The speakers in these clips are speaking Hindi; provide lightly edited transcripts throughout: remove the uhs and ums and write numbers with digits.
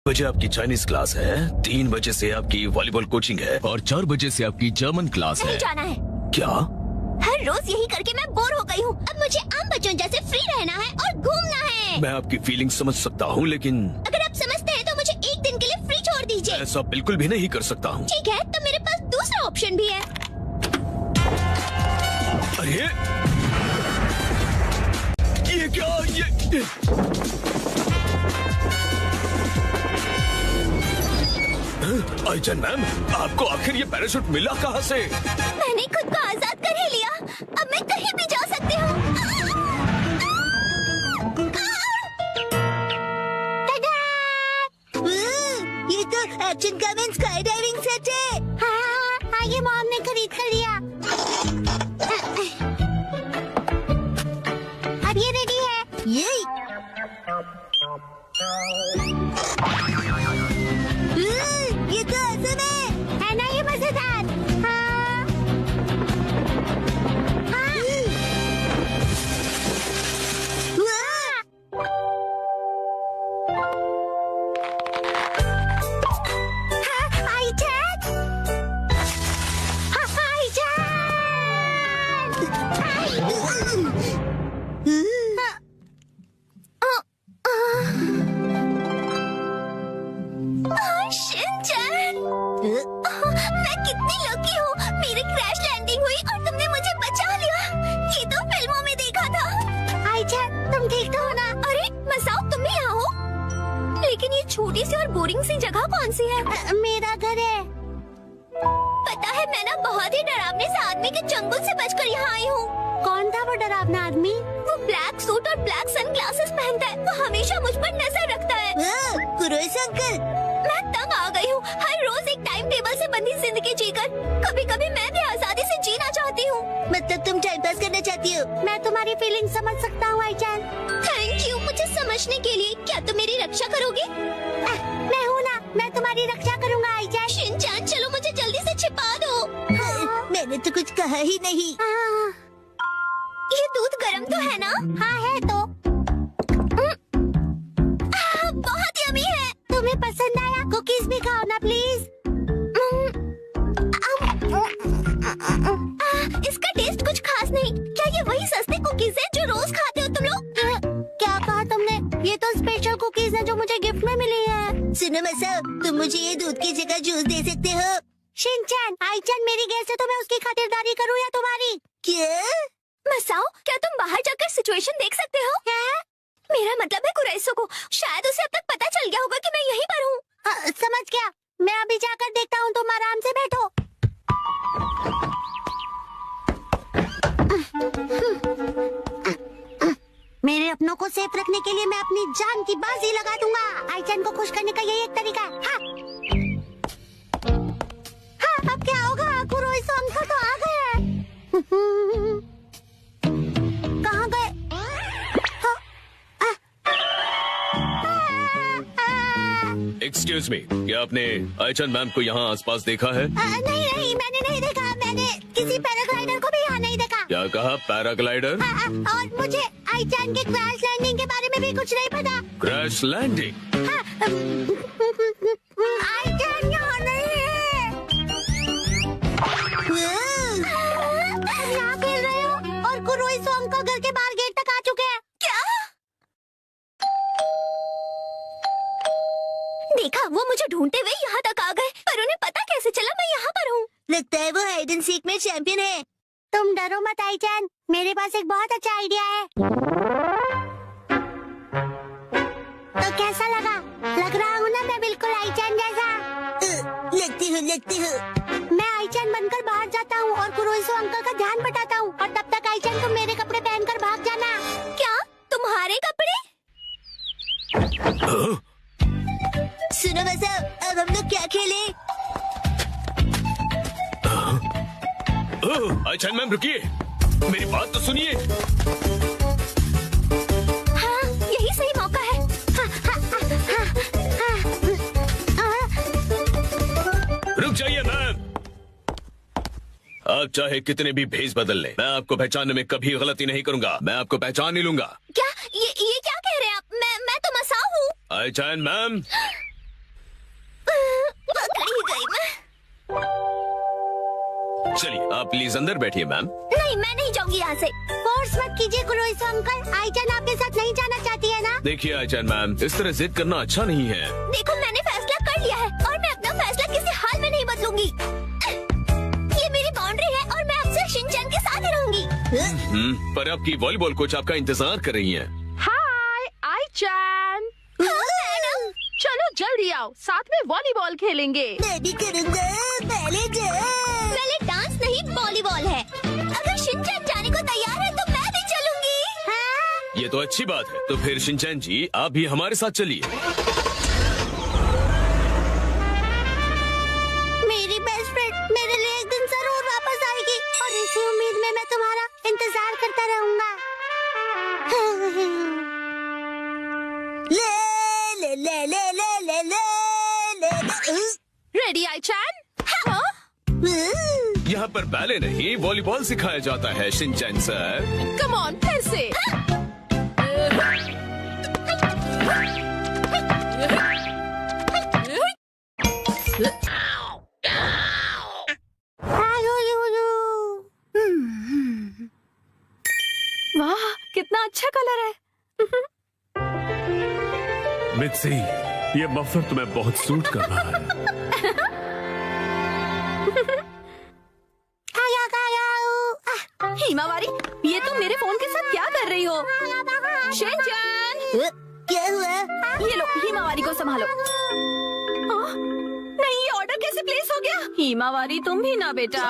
बजे आपकी चाइनीज क्लास है, 3 बजे से आपकी वॉलीबॉल कोचिंग है और 4 बजे से आपकी जर्मन क्लास है। नहीं जाना है। क्या? हर रोज यही करके मैं बोर हो गई हूँ। अब मुझे आम बच्चों जैसे फ्री रहना है और घूमना है। मैं आपकी फीलिंग समझ सकता हूँ, लेकिन अगर आप समझते हैं तो मुझे एक दिन के लिए फ्री छोड़ दीजिए। ऐसा बिल्कुल भी नहीं कर सकता हूँ। ठीक है, तो मेरे पास दूसरा ऑप्शन भी है। अरे ये क्या? ये आईचन मैम, आपको आखिर ये पैराशूट मिला कहाँ से? मैंने खुद को आजाद कर ही लिया। अब मैं कहीं भी जा सकती हूँ। ये तो एक्शन कम स्काई डाइविंग सेट है। हाँ, ये मॉम ने खरीद कर लिया। अब ये रेडी है। ये तो आसान है ना? ये मजेदार। हाँ। शिनचैन, मैं कितनी लकी हूँ। मेरी क्रैश लैंडिंग हुई और तुमने मुझे बचा लिया। ये तो फिल्मों में देखा था। आईचैन, तुम ठीक तो हो ना? अरे मसाओ, तुम भी यहाँ हो? लेकिन ये छोटी सी और बोरिंग सी जगह कौन सी है? मेरा घर है। पता है, मैं ना बहुत ही डरावने से आदमी के चंगुल से बचकर यहाँ आई हूँ। कौन था वो डरावना आदमी? वो ब्लैक सूट और ब्लैक सनग्लासेस पहनता है। वो हमेशा मुझ पर नजर रखता है। कुरोइस अंकल, मैं तंग आ गई हूँ। हर रोज एक टाइम टेबल से बंधी जिंदगी जीकर कभी कभी मैं भी आजादी से जीना चाहती हूँ। मतलब तुम टाइम पास करना चाहती हो? मैं तुम्हारी फीलिंग समझ सकता हूँ आईचैन। थैंक यू मुझे समझने के लिए। क्या तुम मेरी रक्षा करोगे? मैं हूँ ना, मैं तुम्हारी रक्षा करूँगा आईचैन। शिनचैन, चलो मुझे जल्दी से छिपा दो। मैंने तो कुछ कहा ही नहीं। ये दूध गर्म तो है ना? हाँ है तो। बहुत यम्मी है। तुम्हें पसंद आया? कुकीज भी खाओ ना प्लीज। इसका टेस्ट कुछ खास नहीं। क्या ये वही सस्ते कुकीज हैं जो रोज खाते हो तुम लोग? क्या कहा तुमने? ये तो स्पेशल कुकीज हैं जो मुझे गिफ्ट में मिली है। सुनो मसाओ, तुम मुझे ये दूध की जगह जूस दे सकते हो? शिनचैन, आईचैन मेरी गैस है तो मैं उसकी खातिरदारी करूँ या तुम्हारी? क्या? मसाओ, क्या तुम बाहर जाकर सिचुएशन देख सकते हो? मेरा मतलब है कुराइसो को। शायद उसे अब तक पता चल गया होगा कि मैं यहीं पर हूँ। समझ गया। मैं अभी जाकर देखता हूँ, तुम आराम से बैठो। मेरे अपनों को सेफ रखने के लिए मैं अपनी जान की बाजी लगा दूंगा। आईचैन को खुश करने का यही एक तरीका है। हाँ, अब क्या होगा? कुरोइसो अंकल तो आ गए। कहाँ गए? एक्सक्यूज मी, क्या आपने आईचन मैम को यहाँ आसपास देखा है? नहीं, मैंने नहीं देखा। मैंने किसी पैराग्लाइडर को भी यहाँ नहीं देखा। क्या कहा? पैराग्लाइडर? और मुझे आईचैन के क्रैश लैंडिंग के बारे में भी कुछ नहीं पता। Crash landing? आईचैन यहाँ नहीं है। तुम यहाँ खेल रहे हो और कुरोइसो अंकल घर के बाहर गेट तक आ चुके हैं। क्या? देखा, वो मुझे ढूंढते हुए यहाँ तक आ गए, पर उन्हें पता कैसे चला मैं यहाँ पर हूँ? लगता है वो हाइड एंड सीक में चैंपियन है। तुम डरो मत आईचैन, मेरे पास एक बहुत अच्छा आइडिया है। तो कैसा लगा? लग रहा हूँ ना मैं बिल्कुल आईचैन जैसा? लगती हूँ। मैं आईचैन बनकर बाहर जाता हूँ और कुरोइसो अंकल का ध्यान बटाता हूँ और तब तक आईचैन तुम मेरे कपड़े पहनकर भाग जाना। क्या? तुम्हारे कपड़े? सुनो मसाओ, अब हम लोग क्या खेलें? आईचन मैम रुकिए, मेरी बात तो सुनिए। हाँ, यही सही मौका है। रुक जाइए मैम। आप चाहे कितने भी भेष बदल लें, मैं आपको पहचानने में कभी गलती नहीं करूंगा। मैं आपको पहचान नहीं लूंगा। क्या? ये क्या कह रहे हैं आप? मैं तो मसाओ हूँ। आईचन मैम, चलिए आप प्लीज अंदर बैठिए मैम। नहीं, मैं नहीं जाऊंगी यहाँ से। फोर्स मत कीजिए कुरोइसा अंकल, आईचन आपके साथ नहीं जाना चाहती है ना? देखिए आईचन मैम, इस तरह जिद करना अच्छा नहीं है। देखो मैंने फैसला कर लिया है और मैं अपना फैसला किसी हाल में नहीं बदलूंगी। ये मेरी बाउंड्री है और मैं आपसे शिनचैन के साथ ही रहूंगी। पर आपकी वॉलीबॉल कोच आपका इंतजार कर रही है। हाय आईचन, मैडम, चलो जल्दी आओ, साथ में वॉलीबॉल खेलेंगे। मैं भी करूँगा, पहले डांस नहीं वॉलीबॉल है। अगर शिनचैन जाने को तैयार है तो मैं भी चलूंगी। हाँ? ये तो अच्छी बात है। तो फिर शिनचैन जी आप भी हमारे साथ चलिए। मेरी बेस्ट फ्रेंड मेरे लिए एक दिन जरूर वापस आएगी और इसी उम्मीद में मैं तुम्हारा इंतजार करता रहूंगा। ले ले ले ले ले ले ले ले। रेडी आईचन? हाँ? यहाँ पर बैले नहीं वॉलीबॉल सिखाया जाता है शिनचैन सर। कम ऑन, फिर से। वाह, कितना अच्छा कलर है। मित्सी, ये मफलर तुम्हें बहुत सूट कर रहा है। हिमावारी, ये तुम मेरे फोन के साथ क्या कर रही हो? शिनचैन, क्या हुआ? ये लो, हिमावारी को संभालो। नहीं, ये ऑर्डर कैसे प्लेस हो गया? हिमावारी तुम भी ना बेटा,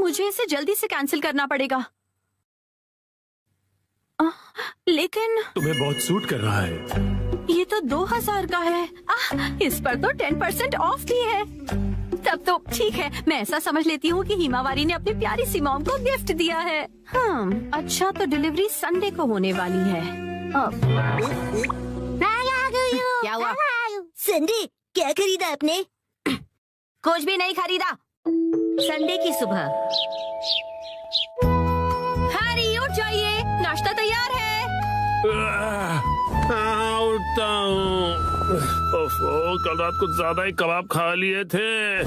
मुझे इसे जल्दी से कैंसिल करना पड़ेगा। लेकिन तुम्हें बहुत सूट कर रहा है। ये तो 2000 का है। इस पर तो 10% ऑफ भी है। तब तो ठीक है, मैं ऐसा समझ लेती हूँ कि हिमावारी ने अपनी प्यारी सी मॉम को गिफ्ट दिया है। अच्छा, तो डिलीवरी संडे को होने वाली है। क्या हुआ? संडे क्या खरीदा आपने? कुछ भी नहीं खरीदा। संडे की सुबह। हैरी उठ जाइए, नाश्ता तैयार है। हाँ, उठता हूँ। ओफो, कल रात कुछ ज्यादा ही कबाब खा लिए थे।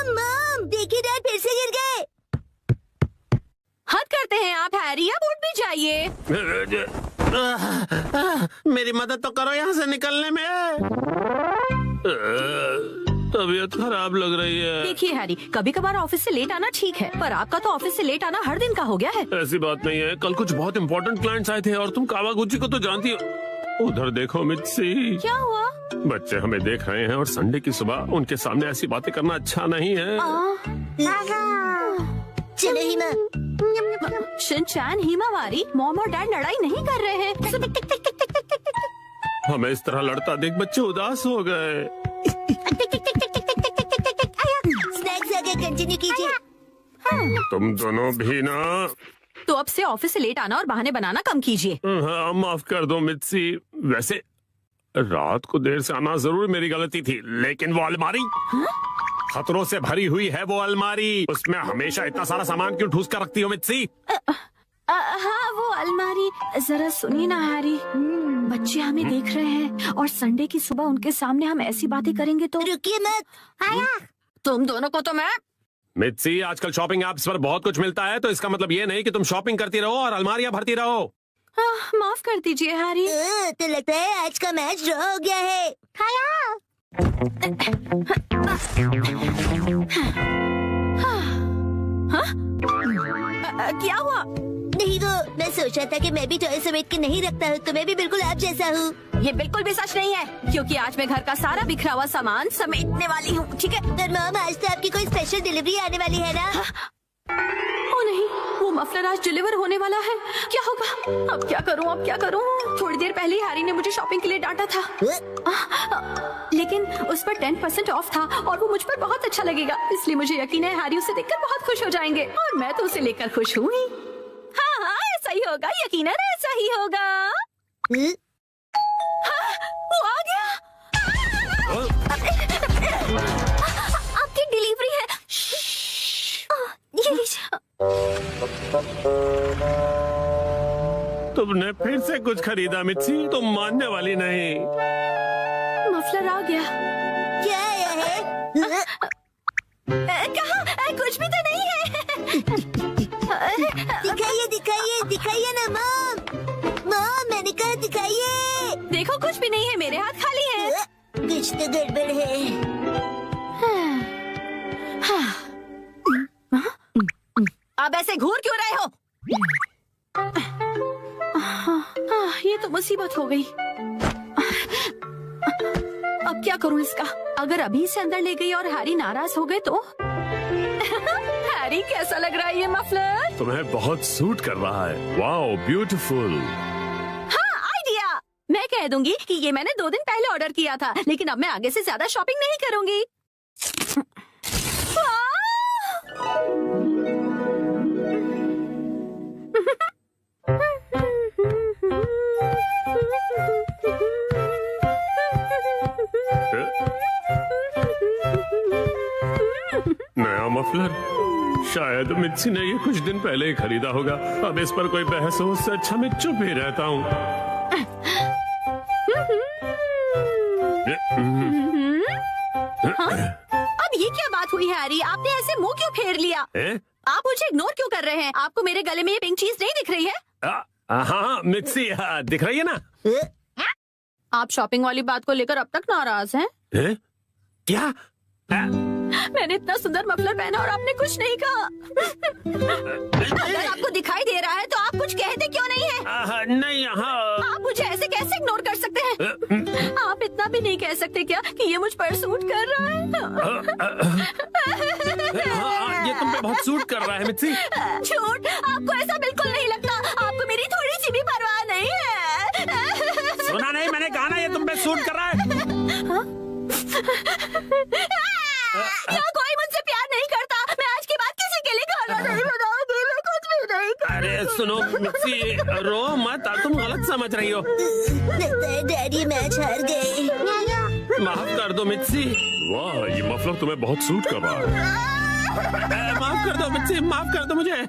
मम, देखिए डैड फिर से गिर गए। हद करते हैं आप हैरी, अब उठ भी जाइए। मेरी मदद तो करो यहाँ से निकलने में। तबीयत खराब लग रही है। देखिए हैरी, कभी कभार ऑफिस से लेट आना ठीक है, पर आपका तो ऑफिस से लेट आना हर दिन का हो गया है। ऐसी बात नहीं है, कल कुछ बहुत इम्पोर्टेंट क्लाइंट्स आए थे और तुम कावागुची को तो जानती हो। उधर देखो मित्सी। क्या हुआ? बच्चे हमें देख रहे हैं और संडे की सुबह उनके सामने ऐसी बातें करना अच्छा नहीं है। चलो हिमा। शिनचैन, हिमावारी, मॉम और डैड लड़ाई नहीं कर रहे हैं। हमें इस तरह लड़ता देख बच्चे उदास हो गए। स्नैक्स आगे कंटिन्यू कीजिए। तुम दोनों भी ना। तो अब से ऑफिस से लेट आना और बहाने बनाना कम कीजिए। हाँ, माफ कर दो मित्सी। वैसे रात को देर से आना जरूर मेरी गलती थी, लेकिन वो अलमारी खतरों से भरी हुई है। वो अलमारी, उसमें हमेशा इतना सारा सामान क्यों ठूस कर रखती हो मित्सी? हाँ, वो अलमारी। जरा सुनिए ना हैरी, बच्चे हमें देख रहे हैं और संडे की सुबह उनके सामने हम ऐसी बातें करेंगे तो। रुकिए मत। तुम दोनों को तो मैं। मित्सी, आजकल शॉपिंग ऐप्स पर बहुत कुछ मिलता है, तो इसका मतलब ये नहीं कि तुम शॉपिंग करती रहो और अलमारियां भरती रहो। माफ कर दीजिए हैरी। तो लगता है आज का मैच ड्रॉ हो गया है। क्या हुआ? नहीं वो मैं सोचा था कि मैं भी टॉय समेट के नहीं रखता हूँ, तो मैं भी बिल्कुल आप जैसा हूँ। ये बिल्कुल भी सच नहीं है, क्योंकि आज मैं घर का सारा बिखरा हुआ सामान समेटने वाली हूँ। ठीक है? पर मॉम, आज तो आपकी कोई स्पेशल डिलीवरी आने वाली है ना? ओ नहीं, वो मफलर आज डिलीवर होने वाला है। क्या होगा? अब क्या करूँ, अब क्या करूँ? थोड़ी देर पहले हैरी ने मुझे शॉपिंग के लिए डांटा था, लेकिन उस पर 10% ऑफ था और वो मुझ पर बहुत अच्छा लगेगा, इसलिए मुझे यकीन है हैरी उसे देखकर बहुत खुश हो जाएंगे और मैं तो उसे लेकर खुश हूँ ही। हाँ हाँ, ऐसा ही होगा, यकीनन ऐसा ही होगा। हाँ, वो आ गया। आपकी डिलीवरी है। ये लीजिए। तुमने फिर से कुछ खरीदा मित्सी, तुम मानने वाली नहीं। मफलर आ गया। क्या है? कहाँ? कुछ भी तो नहीं है। दिखाइए दिखाइए दिखाइए ना मॉम। मॉम मैंने कहा दिखाइए। देखो कुछ भी नहीं है, मेरे हाथ खाली है। कुछ तो गड़बड़ है। अब ऐसे घूर क्यों रहे हो? ये तो मुसीबत हो गई। अब क्या करूं इसका? अगर अभी से अंदर ले गई और हैरी नाराज हो गए तो? हैरी कैसा लग रहा है ये मफलर? तुम्हें बहुत सूट कर रहा है। Wow beautiful. हाँ आइडिया। मैं कह दूंगी कि ये मैंने 2 दिन पहले ऑर्डर किया था, लेकिन अब मैं आगे से ज्यादा शॉपिंग नहीं करूंगी। नया मफलर? शायद मित्सी ने ये कुछ दिन पहले ही खरीदा होगा। अब इस पर कोई बहस हो, उससे अच्छा मैं चुप ही रहता हूँ। अब ये क्या बात हुई हैरी? आपने ऐसे मुंह क्यों फेर लिया? आप मुझे इग्नोर क्यों कर रहे हैं? आपको मेरे गले में ये पिंक चीज नहीं दिख रही है? हाँ मित्सी, दिख रही है ना? आप शॉपिंग वाली बात को लेकर अब तक नाराज हैं? क्या? मैंने इतना सुंदर मफलर पहना और आपने कुछ नहीं कहा। अगर आपको दिखाई दे रहा है तो आप कुछ कहते क्यों नहीं है? नहीं। आप मुझे ऐसे कैसे इग्नोर कर सकते हैं? आप इतना भी नहीं कह सकते क्या कि ये मुझ पर सूट कर रहा है? ये तुम पे बहुत सूट कर रहा है मित्सी। झूठ, आपको ऐसा बिल्कुल नहीं लगता। आपको मेरी थोड़ी सी भी परवाह नहीं है। सुना नहीं मैंने कहा ना, ये तुम पे सूट कर रहा है। यहाँ कोई मुझसे प्यार नहीं करता। मैं आज के बाद किसी के लिए खाना नहीं बनाऊंगी। मैं कुछ भी नहीं करूंगी। अरे सुनो मित्सी, रो मत, तुम गलत समझ रही हो। लगता है डैडी मैच हार गए। माफ कर दो मित्सी। वाह ये मफलर तुम्हें बहुत सूट कर रहा है। माफ कर दो मित्सी, माफ कर दो मुझे।